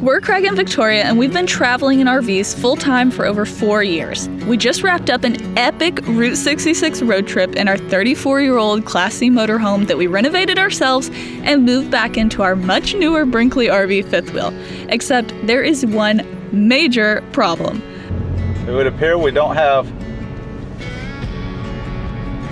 We're Craig and Victoria, and we've been traveling in RVs full-time for over 4 years. We just wrapped up an epic Route 66 road trip in our 34-year-old Class C motorhome that we renovated ourselves and moved back into our much newer Brinkley RV fifth wheel. Except there is one major problem. It would appear we don't have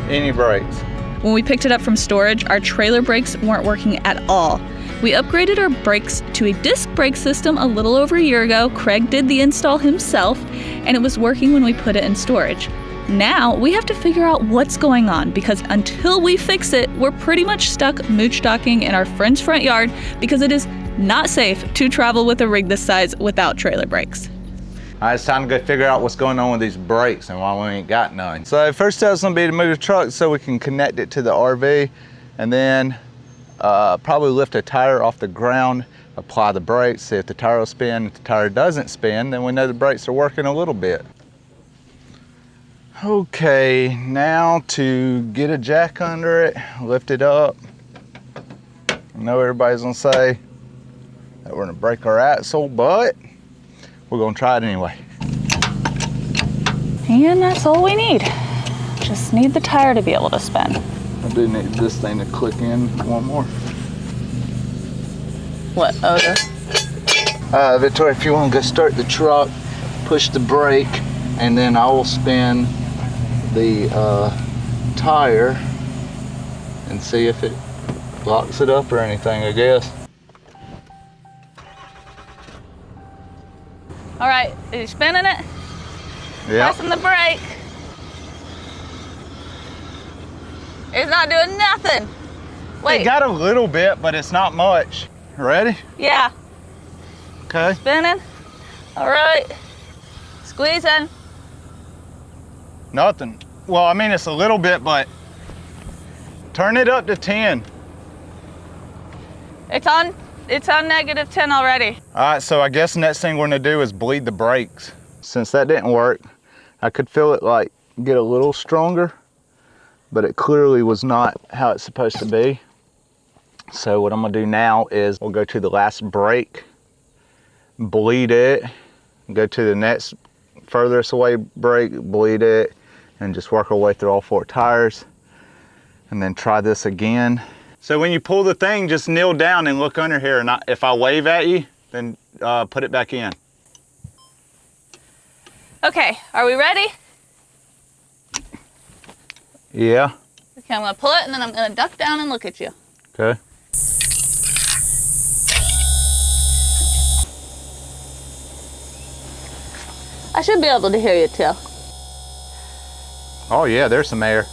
any brakes. When we picked it up from storage, our trailer brakes weren't working at all. We upgraded our brakes to a disc brake system a little over a year ago. Craig did the install himself, and it was working when we put it in storage. Now we have to figure out what's going on, because until we fix it, we're pretty much stuck mooch stocking in our friend's front yard because it is not safe to travel with a rig this size without trailer brakes. All right, it's time to go figure out what's going on with these brakes and why we ain't got none. So first step is gonna be to move the truck so we can connect it to the RV, and then probably lift a tire off the ground, apply the brakes, see if the tire will spin. If the tire doesn't spin, then we know the brakes are working a little bit. Okay, now to get a jack under it, lift it up. I know everybody's gonna say that we're gonna break our axle, but we're gonna try it anyway. And that's all we need. Just need the tire to be able to spin. I do need this thing to click in one more. What, Victoria, if you want to go start the truck, push the brake, and then I will spin the tire and see if it locks it up or anything, I guess. All right, are you spinning it? Yeah. Pressing the brake. It's not doing nothing. Wait. It got a little bit, but it's not much. Ready? Yeah. Okay. Spinning. All right. Squeezing. Nothing. Well, I mean, it's a little bit, but turn it up to 10. It's on -10 already. All right, so I guess the next thing we're gonna do is bleed the brakes. Since that didn't work, I could feel it like get a little stronger, but it clearly was not how it's supposed to be. So what I'm gonna do now is we'll go to the last brake, bleed it, go to the next furthest away brake, bleed it, and just work our way through all 4 tires, and then try this again. So when you pull the thing, just kneel down and look under here, and if I wave at you, then put it back in. Okay, are we ready? Yeah. Okay, I'm gonna pull it and then I'm gonna duck down and look at you. Okay. I should be able to hear you too. Oh yeah, there's some air.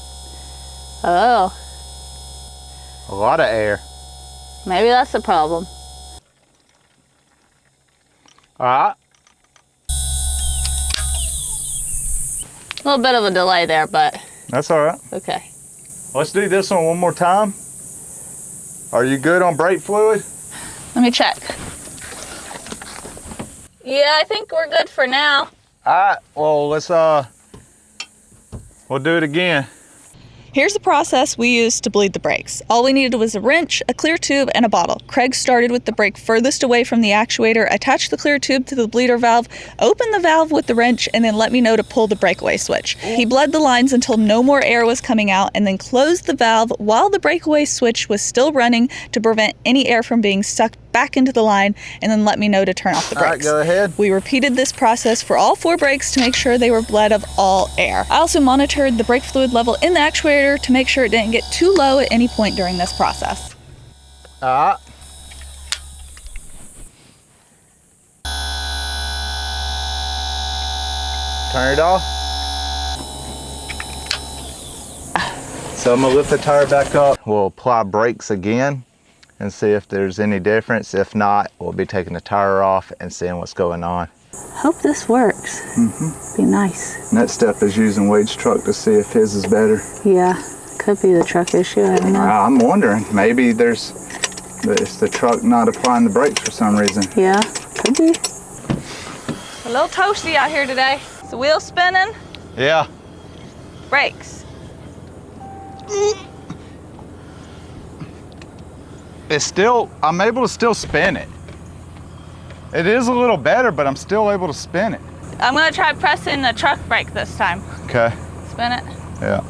Oh. A lot of air. Maybe that's the problem. All right. A little bit of a delay there, but That's all right. okay. Let's do this one more time. Are you good on brake fluid? Let me check. Yeah, I think we're good for now. All right, well, let's, we'll do it again. Here's the process we used to bleed the brakes. All we needed was a wrench, a clear tube, and a bottle. Craig started with the brake furthest away from the actuator, attached the clear tube to the bleeder valve, opened the valve with the wrench, and then let me know to pull the breakaway switch. He bled the lines until no more air was coming out, and then closed the valve while the breakaway switch was still running to prevent any air from being sucked back into the line, and then let me know to turn off the brakes. All right, go ahead. We repeated this process for all 4 brakes to make sure they were bled of all air. I also monitored the brake fluid level in the actuator to make sure it didn't get too low at any point during this process. All right. Turn it off. So I'm gonna lift the tire back up. We'll apply brakes again and see if there's any difference. If not, we'll be taking the tire off and seeing what's going on. Hope this works. Be nice. Next step is using Wade's truck to see if his is better. Yeah, could be the truck issue, I don't know. I'm wondering, maybe it's the truck not applying the brakes for some reason. Yeah, could be. A little toasty out here today. Is the wheel spinning? Yeah. Brakes. It's still, I'm able to still spin it. It is a little better, but I'm still able to spin it. I'm gonna try pressing the truck brake this time. Okay. Spin it. Yeah.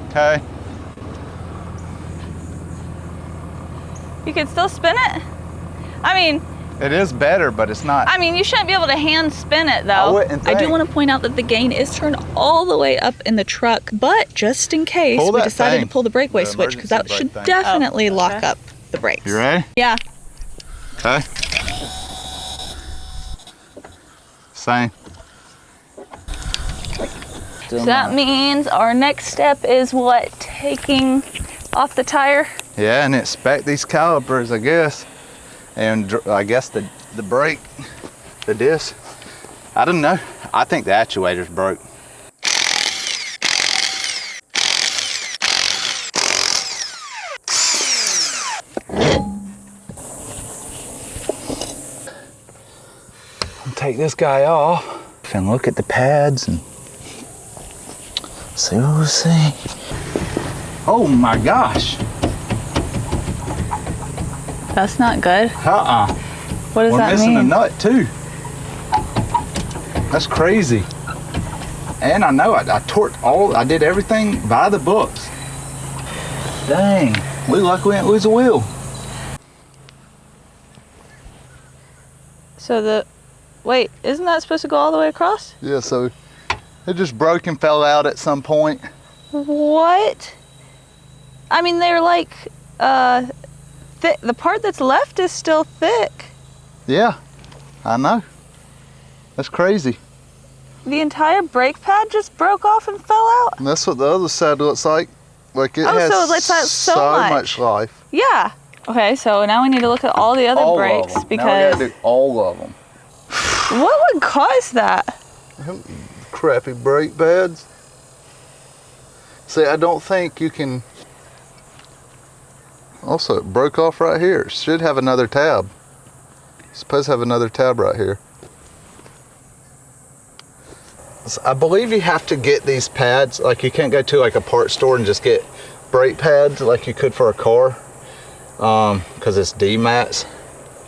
Okay. You can still spin it? I mean, it is better, but it's not. I mean, you shouldn't be able to hand spin it though. I wouldn't think. I do want to point out that the gain is turned all the way up in the truck, but just in case, Pull we that decided thing. to pull the breakaway The switch because that emergency should brake thing. definitely lock up the brakes. You ready? Yeah. Okay. Same. So that means our next step is what? Taking off the tire? Yeah, and inspect these calipers, I guess. And I guess the brake, the disc. I don't know. I think the actuator's broke. I'll take this guy off and look at the pads and see what we see. Oh my gosh. That's not good. What does We're that missing mean? a nut too. That's crazy. And I know I torqued I did everything by the books. Dang, we lucky we didn't lose a wheel. So wait, isn't that supposed to go all the way across? Yeah, so it just broke and fell out at some point. What? I mean, they're like, thick. The part that's left is still thick. Yeah, I know. That's crazy. The entire brake pad just broke off and fell out? And that's what the other side looks like. Like it has so it's not so much life. Yeah. Okay, so now we need to look at all the other All brakes of them. Now because we gotta do all of them. what would cause that? Crappy brake pads. See, I don't think you can. Also, it broke off right here. It should have another tab. It's supposed to have another tab right here. So I believe you have to get these pads. Like you can't go to like a parts store and just get brake pads like you could for a car, because it's D-mats.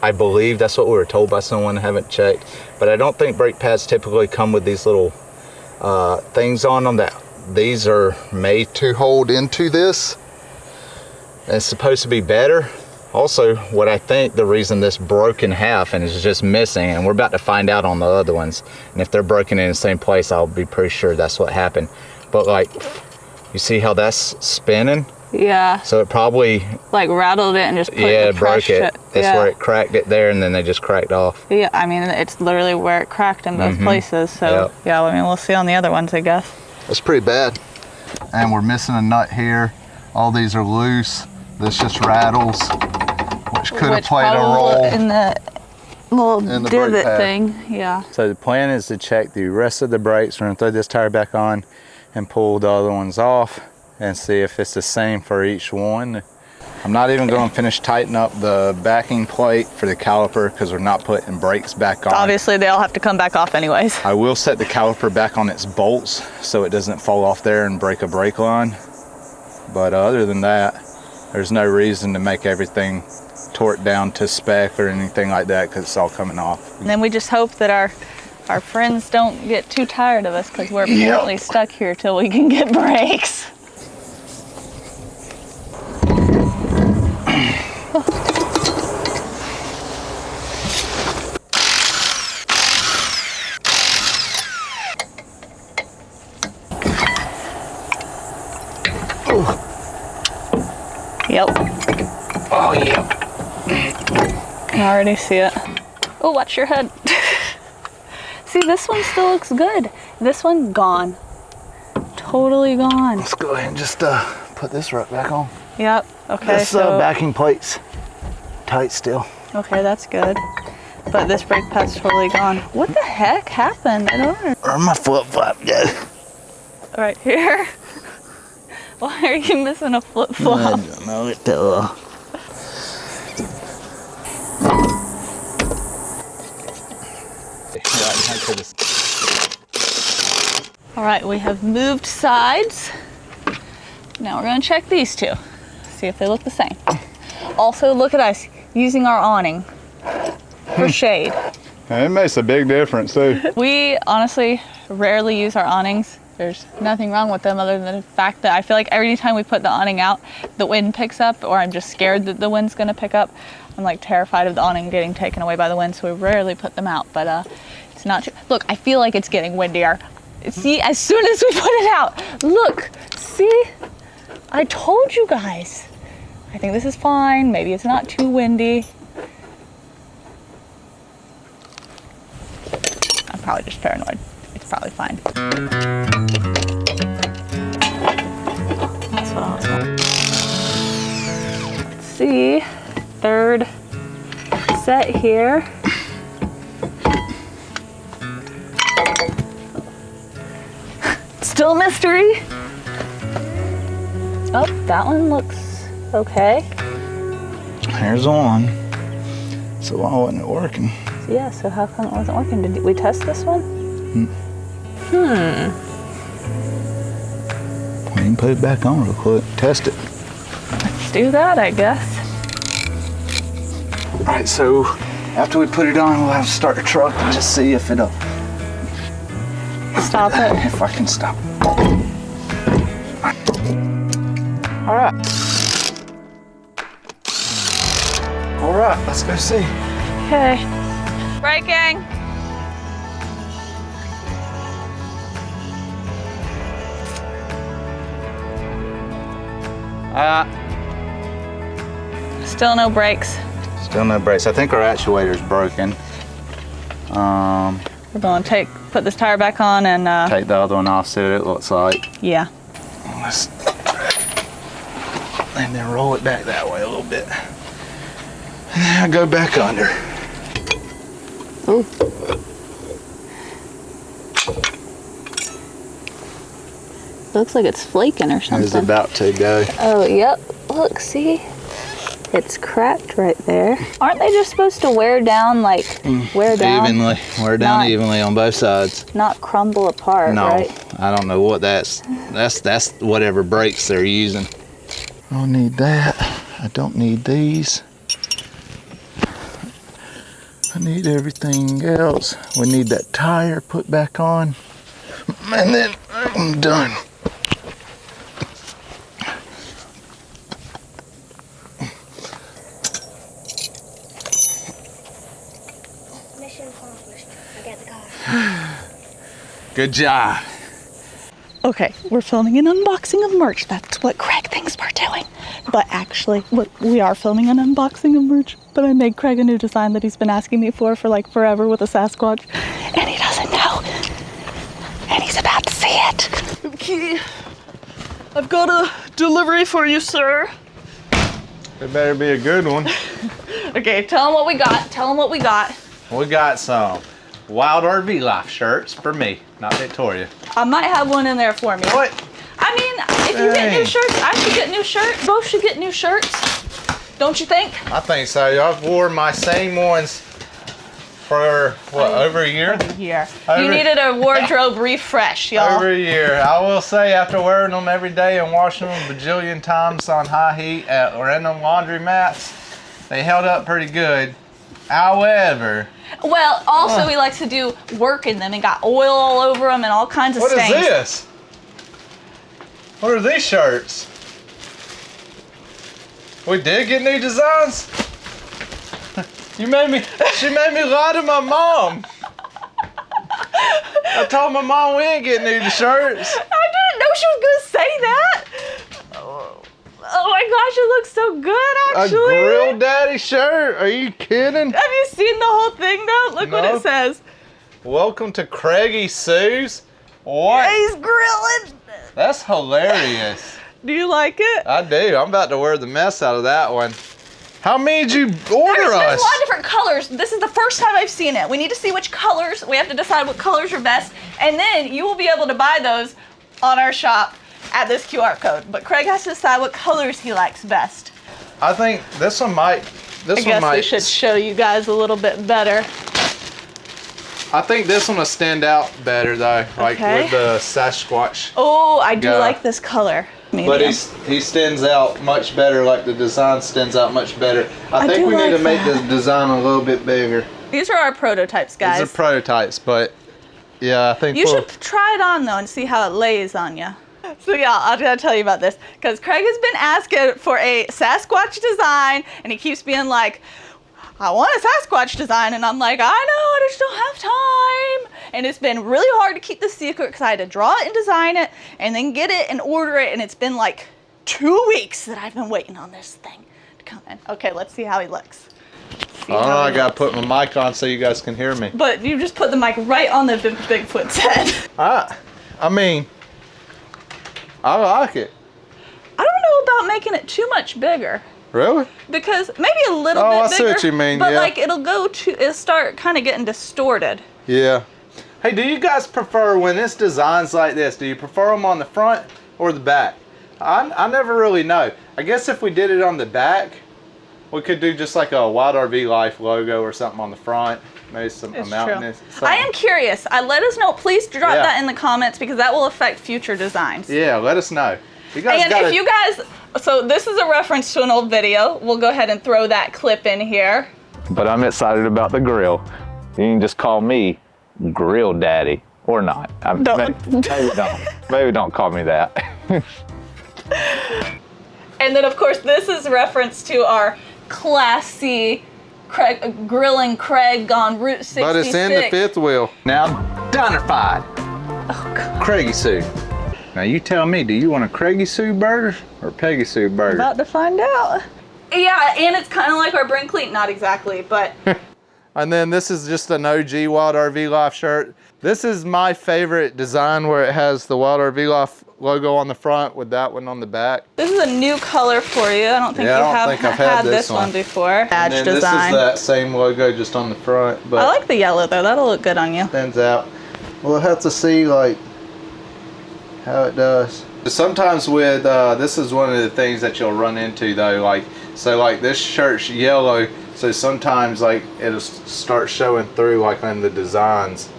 I believe that's what we were told by someone. I haven't checked, but I don't think brake pads typically come with these little things on them that these are made to hold into this. And it's supposed to be better. Also, what I think the reason this broke in half and is just missing, and we're about to find out on the other ones, and if they're broken in the same place, I'll be pretty sure that's what happened. But like, you see how that's spinning? Yeah. So it probably Like rattled it and just broke it. That's where it cracked it there, and then they just cracked off. Yeah, I mean, it's literally where it cracked in both places. So Yep. yeah, I mean, we'll see on the other ones, I guess. That's pretty bad. And we're missing a nut here. All these are loose. This just rattles, which could have played a role in the little in the brake divot pad. thing. Yeah. So the plan is to check the rest of the brakes. We're gonna throw this tire back on and pull the other ones off and see if it's the same for each one. I'm not even going to finish tightening up the backing plate for the caliper because we're not putting brakes back on. Obviously, they all have to come back off anyways. I will set the caliper back on its bolts so it doesn't fall off there and break a brake line. But other than that, there's no reason to make everything torqued down to spec or anything like that because it's all coming off. And then we just hope that our friends don't get too tired of us because we're apparently stuck here till we can get brakes. Yep. Oh yeah. I already see it. Oh, watch your head. See, this one still looks good. This one gone. Totally gone. Let's go ahead and just put this right back on. Yep. Okay. This backing plate's tight still. Okay, that's good. But this brake pad's totally gone. What the heck happened? I don't know. Where my flip flop go? Right here. Why are you missing a flip flop? I don't know. All right, we have moved sides. Now we're gonna check these two, see if they look the same. Also, look at us using our awning for shade. It makes a big difference too. We honestly rarely use our awnings. There's nothing wrong with them other than the fact that I feel like every time we put the awning out, the wind picks up, or I'm just scared that the wind's gonna pick up. I'm like terrified of the awning getting taken away by the wind, so we rarely put them out, but it's not true. Look, I feel like it's getting windier. See, as soon as we put it out, look, see? I told you guys. I think this is fine. Maybe it's not too windy. I'm probably just paranoid. It's probably fine. That's what I was going. Let's see. Third set here. Still a mystery. Oh, that one looks okay. Here's one. So why wasn't it working? Yeah, so how come it wasn't working? Did we test this one? We can put it back on real quick. Test it. Let's do that, I guess. All right, so after we put it on, we'll have to start the truck and just see if it'll Stop it. If I can stop. All right. All right, let's go see. Okay. Braking. Still no brakes. Still no brakes. I think our actuator's broken. We're going to put this tire back on and Take the other one off, see what it looks like. yeah. Let's and then roll it back that way a little bit. And then I go back under. Ooh. Looks like it's flaking or something. It's about to go. Oh, yep. Look, see? It's cracked right there. Aren't they just supposed to wear down, like, wear down? Evenly. Wear down evenly on both sides. Not crumble apart, no, right? I don't know what that's whatever brakes they're using. I don't need that. I don't need these. I need everything else. We need that tire put back on. And then I'm done. Mission accomplished. I got the car. Good job. Okay, we're filming an unboxing of merch. That's what Craig thinks we're doing. But actually, we are filming an unboxing of merch. But I made Craig a new design that he's been asking me for like forever with a Sasquatch. And he doesn't know. And he's about to see it. Okay. I've got a delivery for you, sir. It better be a good one. Okay, tell him what we got. Tell him what we got. We got some Wild RV Life shirts for me, not Victoria. I might have one in there for me. What? I mean, if you get new shirts, I should get new shirts. Both should get new shirts. Don't you think? I think so. I've worn my same ones for, what, over a year? Yeah. You needed a wardrobe refresh, y'all. Over a year. I will say, after wearing them every day and washing them a bajillion times on high heat or in them laundry mats, they held up pretty good. However... Well, also he likes to do work in them and got oil all over them and all kinds of stains. What is this? What are these shirts? We did get new designs? She made me lie to my mom. I told my mom we ain't getting new shirts. I didn't know she was gonna say that. Oh my gosh, it looks so good, actually. A Grill Daddy shirt? Are you kidding? Have you seen the whole thing, though? Look what it says. Welcome to Craigie Sue's. What? Yeah, he's grilling. That's hilarious. Do you like it? I do. I'm about to wear the mess out of that one. How many did you order There's us? a lot of different colors. This is the first time I've seen it. We need to see which colors. We have to decide what colors are best. And then you will be able to buy those on our shop at this QR code. But Craig has to decide what colors he likes best. I think this one might. I guess we should show you guys a little bit better. I think this one will stand out better though, like Okay. with the Sasquatch. Oh, I do like this color. But he stands out much better, like the design stands out much better. I think we need to make the design a little bit bigger. These are our prototypes, guys. These are prototypes, but yeah, I think you should try it on though and see how it lays on you. So yeah, I'll gotta tell you about this because Craig has been asking for a Sasquatch design, and he keeps being like, I want a Sasquatch design, and I'm like, I know, I just don't have time. And it's been really hard to keep the secret because I had to draw it and design it and then get it and order it, and it's been like 2 weeks that I've been waiting on this thing to come in. Okay, let's see how he looks. I gotta put my mic on so you guys can hear me. But you just put the mic right on the Bigfoot's head. I mean, I like it. I don't know about making it too much bigger. Really? Because maybe a little bit bigger. Oh, I see what you mean, but yeah. like it'll start kind of getting distorted. Yeah. Hey, do you guys prefer, when it's designs like this, do you prefer them on the front or the back? I never really know. I guess if we did it on the back, we could do just like a Wild RV Life logo or something on the front. Maybe a mountain. I am curious. Let us know. Please drop that in the comments because that will affect future designs. Yeah, let us know. You guys if you guys, so this is a reference to an old video. We'll go ahead and throw that clip in here. But I'm excited about the grill. You can just call me Grill Daddy, or not. Maybe don't call me that. And then of course this is reference to our classy grilling Craig on Route 66. But it's in the fifth wheel. Now, Diner-fied. Oh, God. Craigie Sue. Now you tell me, do you want a Craigie Sue burger or Peggy Sue burger? About to find out. Yeah, and it's kind of like our Brinkley, not exactly, but. And then this is just an OG Wild RV Life shirt. This is my favorite design where it has the Wild RV Life logo on the front with that one on the back. This is a new color for you. I don't think I've had this one before. Badge and then design. This is that same logo just on the front. But I like the yellow though. That'll look good on you. Stands out. We'll have to see like how it does. Sometimes with this is one of the things that you'll run into though. Like this shirt's yellow, so sometimes like it'll start showing through like on the designs.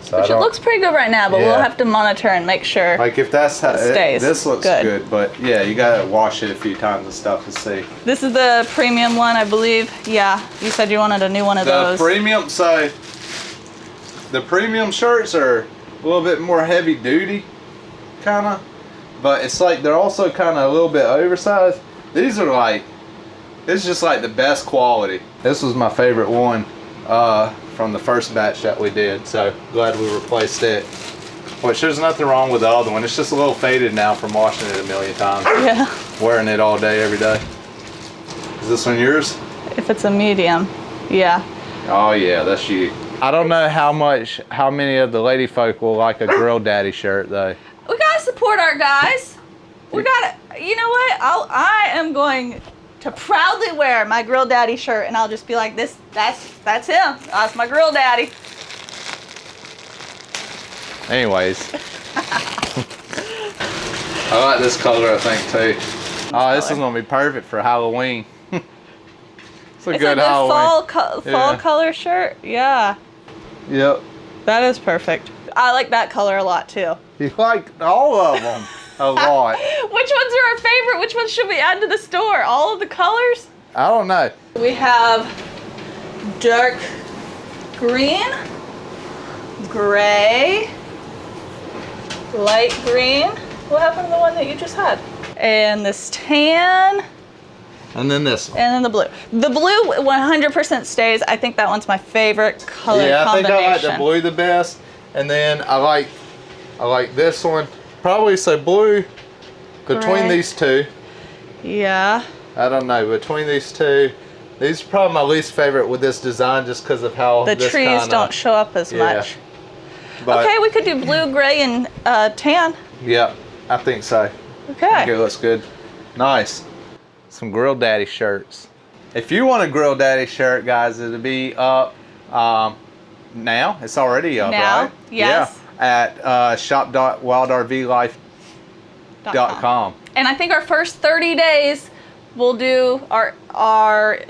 So Which it looks pretty good right now, but we'll have to monitor and make sure. Like if that's how it stays. This looks good, but yeah, you gotta wash it a few times and stuff to see. This is the premium one, I believe. Yeah, you said you wanted a new one of those. The premium, so the premium shirts are a little bit more heavy duty, kinda, but it's like they're also kind of a little bit oversized. These are like, it's just like the best quality. This was my favorite one. From the first batch that we did, so glad we replaced it. Which there's nothing wrong with the other one. It's just a little faded now from washing it a million times. Yeah. Wearing it all day, every day. Is this one yours? If it's a medium, yeah. Oh yeah, that's you. I don't know how many of the lady folk will like a Grill Daddy shirt though. We gotta support our guys. We gotta, you know what? I am going to proudly wear my Grill Daddy shirt, and I'll just be like, that's him. That's my Grill Daddy. Anyways. I like this color, I think, too. Oh, this is gonna be perfect for Halloween. It's a good Halloween. Fall color shirt, yeah. Yep. That is perfect. I like that color a lot, too. You like all of them a lot. Which ones are our favorite? Which ones should we add to the store? All of the colors? I don't know. We have dark green, gray, light green. What happened to the one that you just had? And this tan. And then this one. And then the blue. The blue 100% stays. I think that one's my favorite color combination. I think I like the blue the best. And then I like this one. Probably say blue between these two. Yeah. I don't know, between these two. These are probably my least favorite with this design just because of how the trees don't show up as much. But, okay, we could do blue, gray, and tan. Yeah, I think so. Okay. I think it looks good. Nice. Some Grill Daddy shirts. If you want a Grill Daddy shirt, guys, it'll be up now. It's already up, right? Yes. Yeah. At shop.wildrvlife.com. And I think our first 30 days we'll do our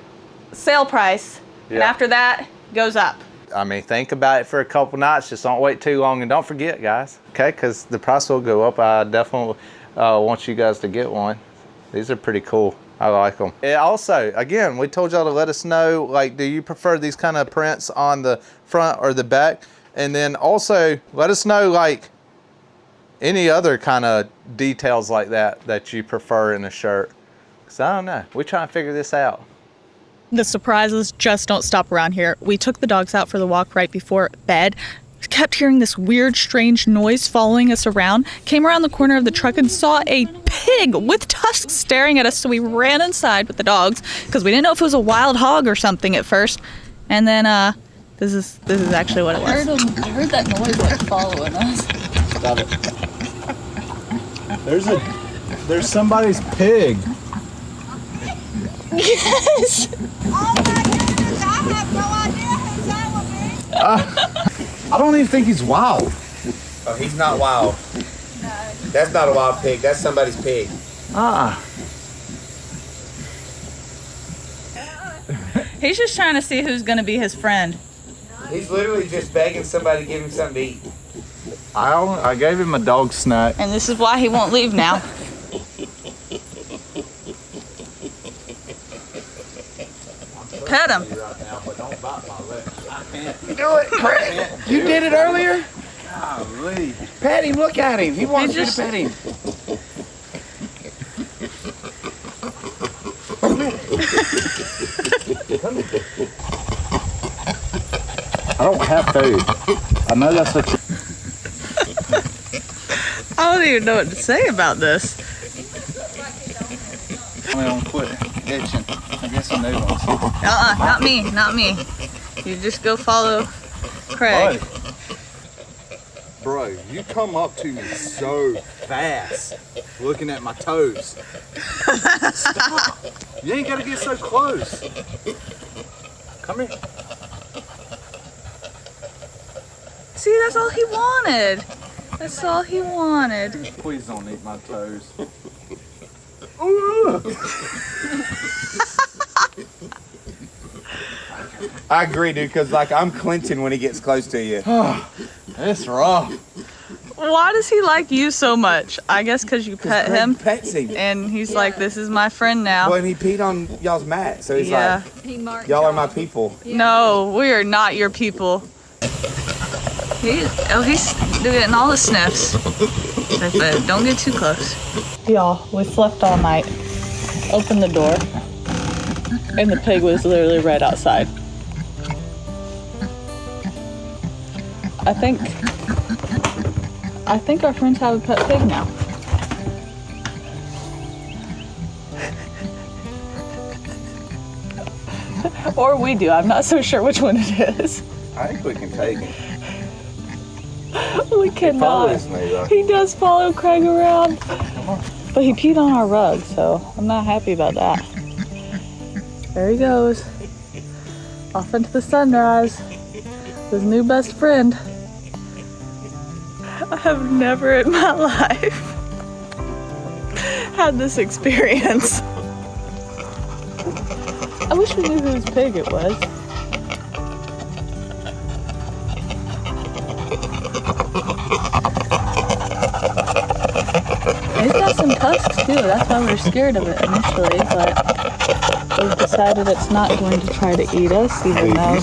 sale price. Yeah. And after that, goes up. I mean, think about it for a couple nights. Just don't wait too long. And don't forget, guys, okay? Because the price will go up. I definitely I want you guys to get one. These are pretty cool. I like them. And also, again, we told y'all to let us know, like, do you prefer these kind of prints on the front or the back? And then also let us know, like, any other kind of details like that you prefer in a shirt. Because I don't know. We're trying to figure this out. The surprises just don't stop around here. We took the dogs out for the walk right before bed. Kept hearing this weird, strange noise following us around. Came around the corner of the truck and saw a pig with tusks staring at us. So we ran inside with the dogs because we didn't know if it was a wild hog or something at first. And then this is actually what it was. I heard that noise like following us. Stop it. There's somebody's pig. Yes. Oh my goodness, I have no idea who that would be. I don't even think he's wild. Oh, he's not wild. That's not a wild pig. That's somebody's pig. He's just trying to see who's going to be his friend. He's literally just begging somebody to give him something to eat. I gave him a dog snack. And this is why he won't leave now. Pet him. Do it, Craig. You did it earlier? Golly. Pet him. Look at him. He wants you to pet him. I don't have food. I know that's what you... I don't even know what to say about this. I'm gonna quit itching. I guess some new ones. Not me, not me. You just go follow Craig. Bro, you come up to me so fast, looking at my toes. Stop. You ain't gotta get so close. Come here. See, that's all he wanted. That's all he wanted. Please don't eat my toes. I agree, dude, because like I'm clenching when he gets close to you. It's rough. Why does he like you so much? I guess because you pet him. Pets him. And he's like, this is my friend now. Well, and he peed on y'all's mat, so he's Yeah. like, y'all are my people. No, we are not your people. He's doing all the sniffs. But don't get too close. Y'all, we slept all night. Opened the door. And the pig was literally right outside. I think our friends have a pet pig now. Or we do. I'm not so sure which one it is. I think we can take him. We cannot. Follows me, though. He does follow Craig around. But he peed on our rug, so I'm not happy about that. There he goes. Off into the sunrise. His new best friend. I have never in my life had this experience. I wish we knew whose pig it was. He's got some tusks too, that's why we're scared of it initially, but we've decided it's not going to try to eat us, even though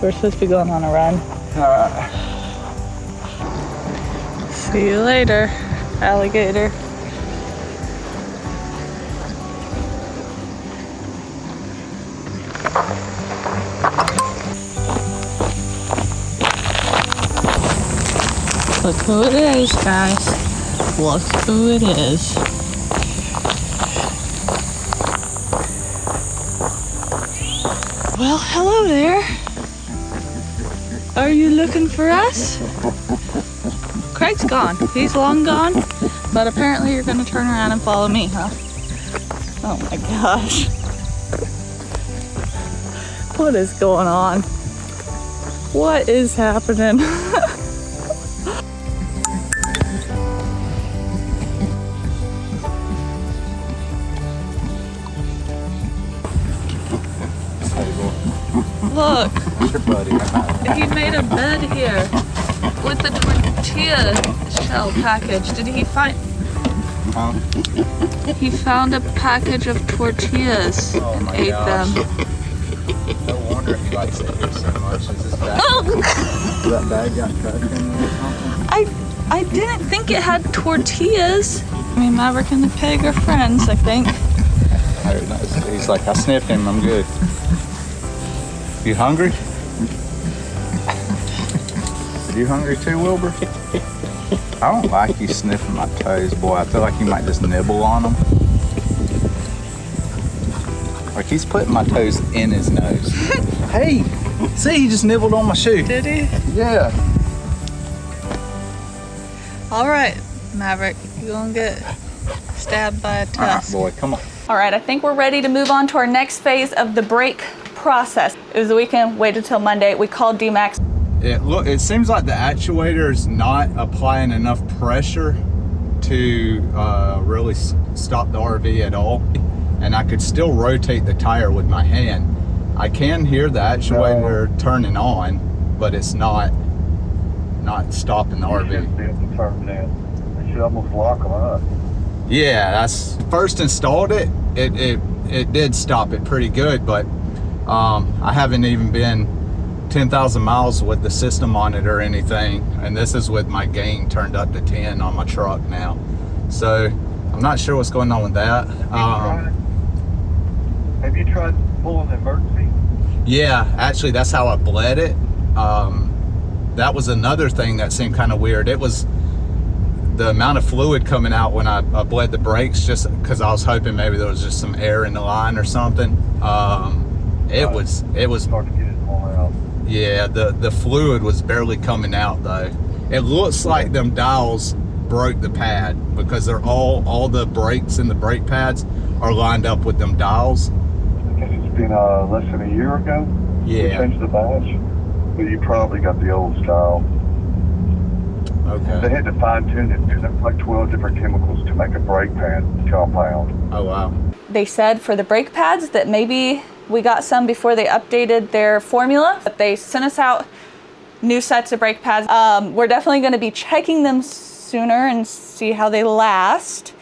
we're supposed to be going on a run. Alright. See you later, alligator. Look who it is, guys. Look who it is. Well, hello there. Are you looking for us? Craig's gone. He's long gone, but apparently you're gonna turn around and follow me, huh? Oh my gosh. What is going on? What is happening? Look, Your buddy. he made a bed here with the door. tortilla shell package. Did he find? He found a package of tortillas and ate them. No wonder he likes it here so much. Is this bag? That bag got cut in there or something? I didn't think it had tortillas. I mean, Maverick and the pig are friends, I think. He's like, I sniffed him, I'm good. You hungry? Are you hungry too, Wilbur? I don't like you sniffing my toes, boy. I feel like you might just nibble on them. Like he's putting my toes in his nose. Hey, see, he just nibbled on my shoe. Did he? Yeah. All right, Maverick, you're gonna get stabbed by a tusk. All right, boy, come on. All right, I think we're ready to move on to our next phase of the brake process. It was the weekend, waited till Monday. We called D-Max. It seems like the actuator is not applying enough pressure to really stop the RV at all. And I could still rotate the tire with my hand. I can hear the actuator turning on, but it's not stopping the RV. Should be able to turn it in. They should almost lock them up. Yeah, that's first installed it did stop it pretty good, but I haven't even been 10,000 miles with the system on it or anything, and this is with my gain turned up to 10 on my truck now, so I'm not sure what's going on with that. Have you tried pulling the emergency? Yeah, actually that's how I bled it. That was another thing that seemed kind of weird. It was the amount of fluid coming out when I bled the brakes, just because I was hoping maybe there was just some air in the line or something. It was Hard to get it all out. Yeah, the fluid was barely coming out though. It looks like them dials broke the pad, because they're all the brakes and the brake pads are lined up with them dials. I guess it's been less than a year ago. Yeah. We changed the batch, but you probably got the old style. They Okay. had to fine tune it. There's like 12 different chemicals to make a brake pad compound. Oh wow. They said for the brake pads that maybe we got some before they updated their formula, but they sent us out new sets of brake pads. We're definitely going to be checking them sooner and see how they last,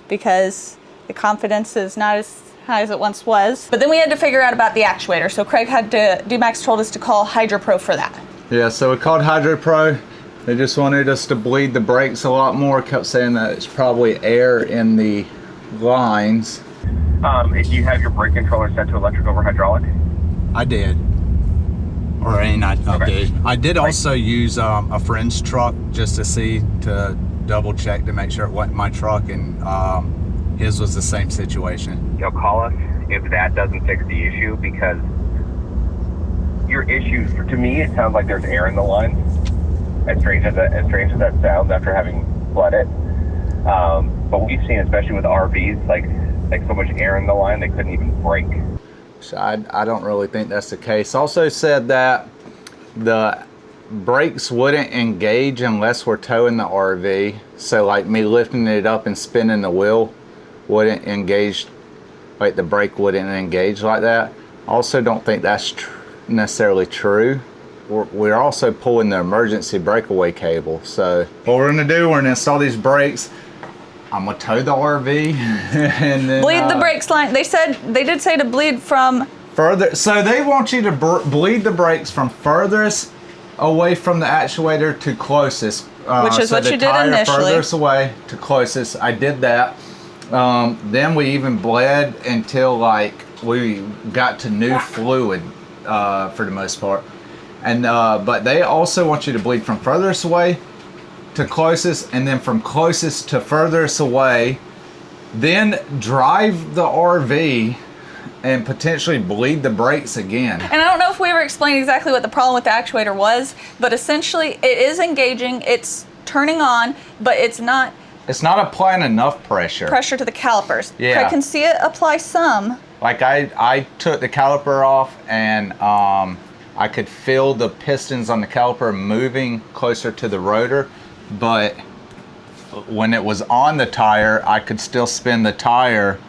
because the confidence is not as high as it once was. But then we had to figure out about the actuator, so Craig had to, D-Max told us to call HydroPro for that. Yeah, so we called HydroPro. They just wanted us to bleed the brakes a lot more. Kept saying that it's probably air in the lines. If you have your brake controller set to electric over hydraulic? I did. Or I Okay. did. I did also use a friend's truck just to double check to make sure it wasn't my truck, and his was the same situation. You'll call us if that doesn't fix the issue, because your issue, to me, it sounds like there's air in the line. As strange as that sounds after having bled it. But we've seen, especially with RVs, like so much air in the line, they couldn't even brake. So I don't really think that's the case. Also said that the brakes wouldn't engage unless we're towing the RV. So like me lifting it up and spinning the wheel wouldn't engage, like the brake wouldn't engage like that. Also don't think that's necessarily true. We're also pulling the emergency breakaway cable. So what we're gonna do, we're gonna install these brakes. I'm gonna tow the RV and then Bleed the brakes line. They did say to bleed from further. So they want you to bleed the brakes from furthest away from the actuator to closest. Which is so what the you did tire initially. Furthest away to closest. I did that. Then we even bled until like we got to new fluid for the most part. And but they also want you to bleed from furthest away to closest, and then from closest to furthest away, then drive the RV and potentially bleed the brakes again. And I don't know if we ever explained exactly what the problem with the actuator was, but essentially it is engaging, it's turning on, but it's not applying enough pressure. Pressure to the calipers. Yeah. I can see it apply some. Like I took the caliper off, and I could feel the pistons on the caliper moving closer to the rotor, but when it was on the tire, I could still spin the tire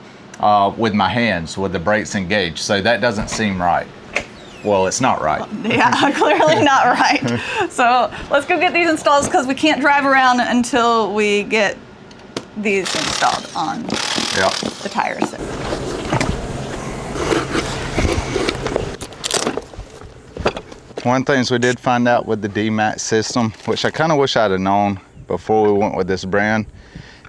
with my hands with the brakes engaged. So that doesn't seem right. Well, it's not right. Yeah, clearly not right. So let's go get these installed because we can't drive around until we get these installed on the tires. One things we did find out with the DMAX system, which I kind of wish I'd have known before we went with this brand,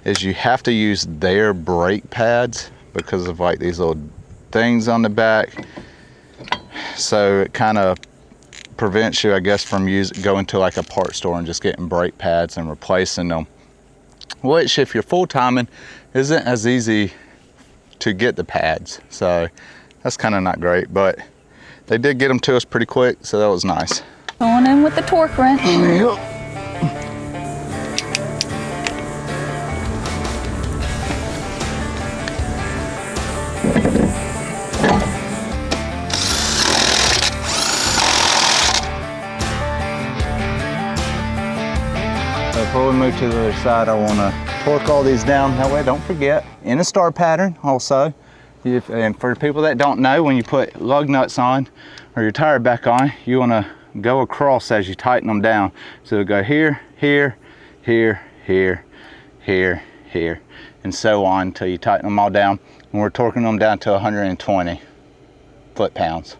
is you have to use their brake pads because of like these little things on the back. So it kind of prevents you, I guess, from going to like a part store and just getting brake pads and replacing them. Which, if you're full timing, isn't as easy to get the pads. So that's kind of not great, but they did get them to us pretty quick, so that was nice. Going in with the torque wrench. Before we move to the other side, I want to torque all these down. That way, don't forget, in a star pattern also. And for people that don't know, when you put lug nuts on or your tire back on, you want to go across as you tighten them down. So it'll go here, here, here, here, here, here, and so on until you tighten them all down. And we're torquing them down to 120 foot-pounds.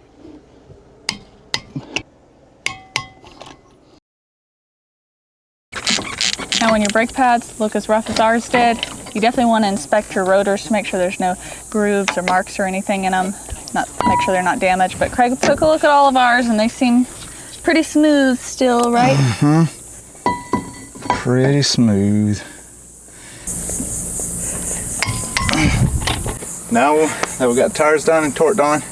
Now when your brake pads look as rough as ours did, you definitely want to inspect your rotors to make sure there's no grooves or marks or anything in them. Make sure they're not damaged. But Craig took a look at all of ours and they seem pretty smooth still, right? Mm-hmm. Pretty smooth. Now that we got tires done and torqued on,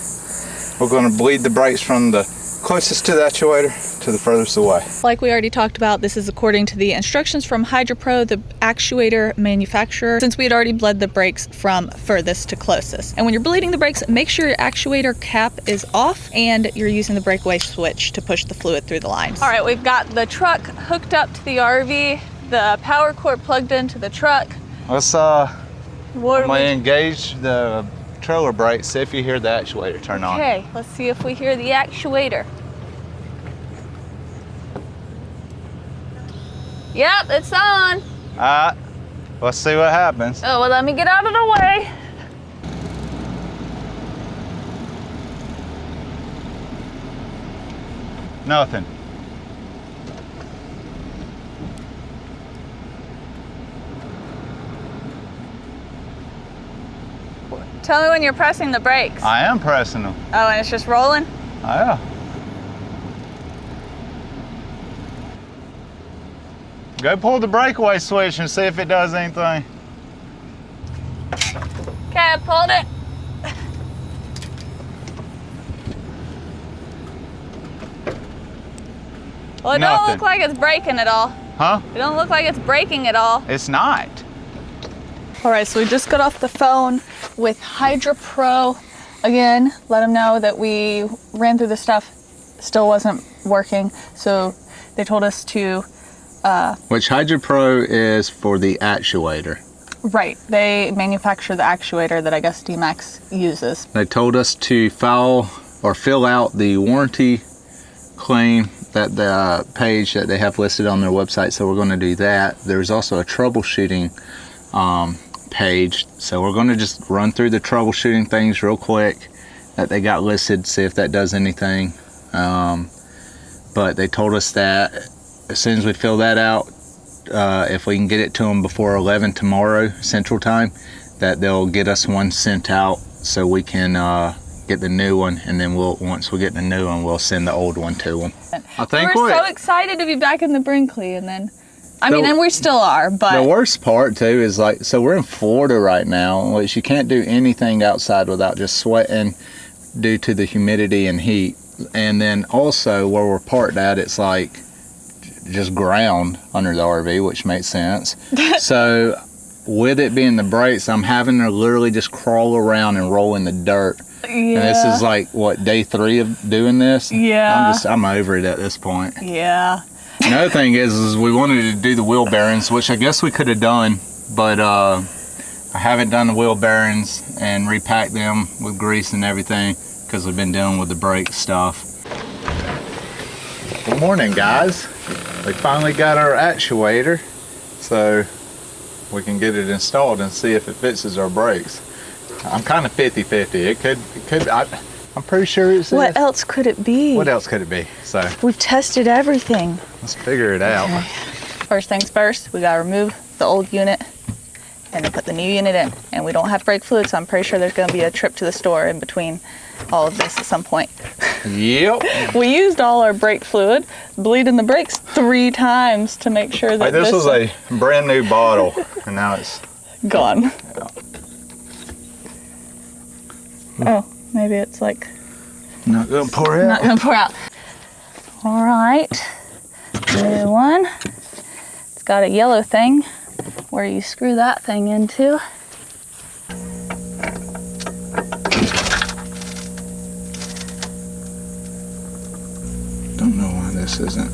we're going to bleed the brakes from the closest to the actuator to the furthest away. Like we already talked about, this is according to the instructions from HydroPro, the actuator manufacturer, since we had already bled the brakes from furthest to closest. And when you're bleeding the brakes, make sure your actuator cap is off and you're using the breakaway switch to push the fluid through the lines. All right, we've got the truck hooked up to the RV, the power cord plugged into the truck. Let's engage the trailer brake, see if you hear the actuator turn on. Okay, let's see if we hear the actuator. Yep, it's on. All right, let's see what happens. Oh, well, let me get out of the way. Nothing. Tell me when you're pressing the brakes. I am pressing them. Oh, and it's just rolling? Oh, yeah. Go pull the breakaway switch and see if it does anything. Okay, I pulled it. Well, it don't look like it's braking at all. Huh? It don't look like it's braking at all. It's not. All right, so we just got off the phone with HydroPro. Again, let them know that we ran through the stuff, still wasn't working. So they told us to... Which HydroPro is for the actuator. Right, they manufacture the actuator that I guess DMAX uses. They told us to file or fill out the warranty claim, that the page that they have listed on their website, so we're going to do that. There's also a troubleshooting page, so we're going to just run through the troubleshooting things real quick that they got listed, see if that does anything. But they told us that as soon as we fill that out, if we can get it to them before 11 tomorrow Central Time, that they'll get us one sent out so we can get the new one, and then once we get the new one, we'll send the old one to them. I think we were so excited to be back in the Brinkley, and then, and we still are, but... The worst part, too, is so we're in Florida right now, which you can't do anything outside without just sweating due to the humidity and heat. And then also, where we're parked at, it's like just ground under the RV, which makes sense. So, with it being the brakes, I'm having to literally just crawl around and roll in the dirt. Yeah. And this is like, what, day 3 of doing this? Yeah. I'm over it at this point. Yeah. Another thing is we wanted to do the wheel bearings, which I guess we could have done, but I haven't done the wheel bearings and repacked them with grease and everything because we've been dealing with the brake stuff. Good morning, guys. We finally got our actuator, so we can get it installed and see if it fixes our brakes. I'm kind of 50-50. It could. I'm pretty sure it's. What else could it be? What else could it be? So we've tested everything. let's figure it out. Okay. First things first, we gotta remove the old unit and then put the new unit in. And we don't have brake fluid, so I'm pretty sure there's gonna be a trip to the store in between all of this at some point. Yep. We used all our brake fluid, bleeding the brakes 3 times to make sure that this was a brand new bottle, and now it's gone. Yeah. Oh, maybe it's like not gonna pour out. not gonna pour out. All right, new one. It's got a yellow thing where you screw that thing into. Don't know why this isn't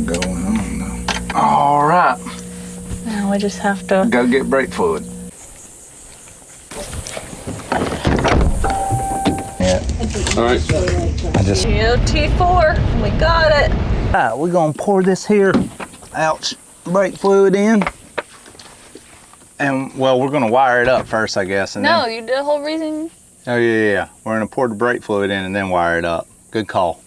going on though. All right. Now we just have to Go get brake fluid. Yeah. All right. I just. T4. We got it. All right, we're gonna pour this here, ouch, brake fluid in. And well, we're gonna wire it up first, I guess. And No, then, you did the whole reason. Oh yeah. We're gonna pour the brake fluid in and then wire it up. Good call.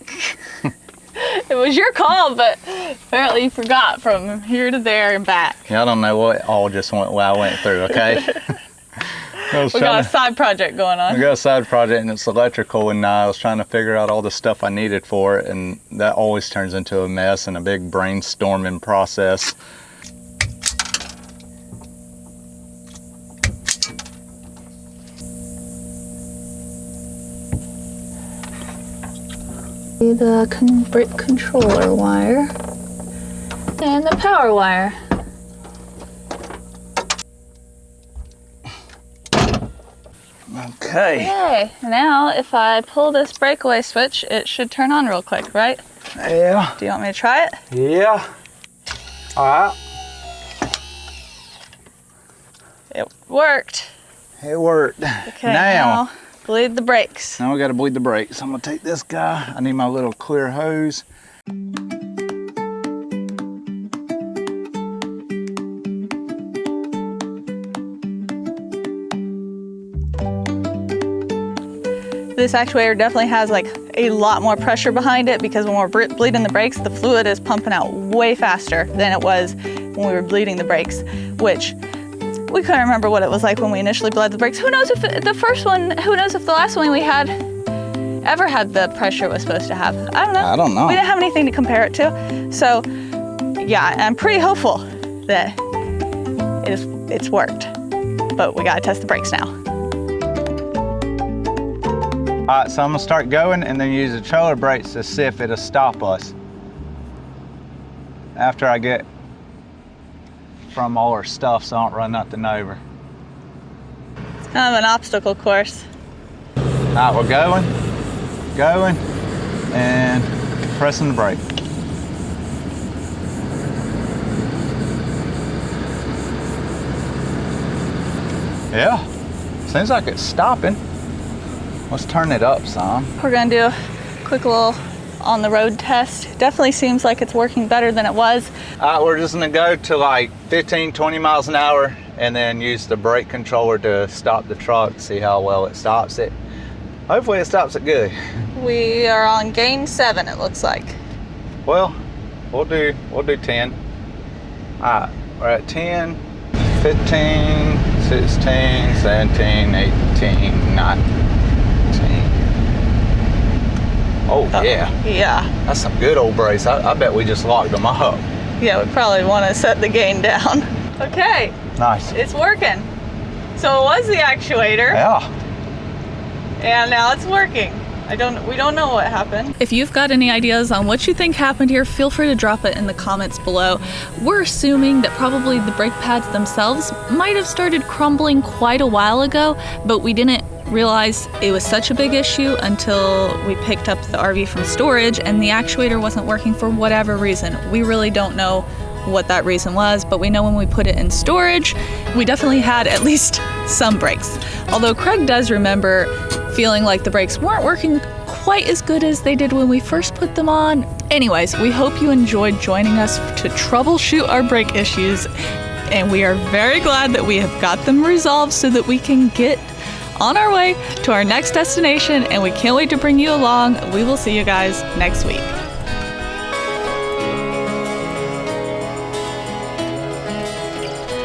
It was your call, but apparently you forgot from here to there and back. Y'all don't know what all just went. What I went through. Okay. We got a side project going on. I got a side project and it's electrical, and I was trying to figure out all the stuff I needed for it, and that always turns into a mess and a big brainstorming process. The brake controller wire and the power wire. Okay. Okay, now if I pull this breakaway switch, it should turn on real quick, right? Yeah. Do you want me to try it? Yeah. All right. It worked. It worked. Okay, now bleed the brakes. Now we got to bleed the brakes. I'm gonna take this guy. I need my little clear hose. This actuator definitely has like a lot more pressure behind it, because when we're bleeding the brakes, the fluid is pumping out way faster than it was when we were bleeding the brakes, which we couldn't remember what it was like when we initially bled the brakes. Who knows if the first one, who knows if the last one we had ever had the pressure it was supposed to have. I don't know. I don't know. We didn't have anything to compare it to. So yeah, I'm pretty hopeful that it's worked, but we gotta test the brakes now. All right, so I'm gonna start going and then use the trailer brakes to see if it'll stop us after I get from all our stuff, so I don't run nothing over. It's kind of an obstacle course. All right, we're going, and pressing the brake. Yeah, seems like it's stopping. Let's turn it up some. We're gonna do a quick little on the road test. Definitely seems like it's working better than it was. All right, we're just gonna go to like 15, 20 miles an hour and then use the brake controller to stop the truck, see how well it stops it. Hopefully it stops it good. We are on gain 7, it looks like. Well, we'll do 10. All right, we're at 10, 15, 16, 17, 18, 19. Oh yeah. Yeah. That's some good old brakes. I bet we just locked them up. Yeah, we probably want to set the gain down. Okay. Nice. It's working. So it was the actuator. Yeah. And now it's working. We don't know what happened. If you've got any ideas on what you think happened here, feel free to drop it in the comments below. We're assuming that probably the brake pads themselves might have started crumbling quite a while ago, but we didn't realize it was such a big issue until we picked up the RV from storage and the actuator wasn't working for whatever reason. We really don't know what that reason was, but we know when we put it in storage, we definitely had at least some brakes. Although Craig does remember feeling like the brakes weren't working quite as good as they did when we first put them on. Anyways, we hope you enjoyed joining us to troubleshoot our brake issues, and we are very glad that we have got them resolved so that we can get on our way to our next destination, and we can't wait to bring you along. We will see you guys next week.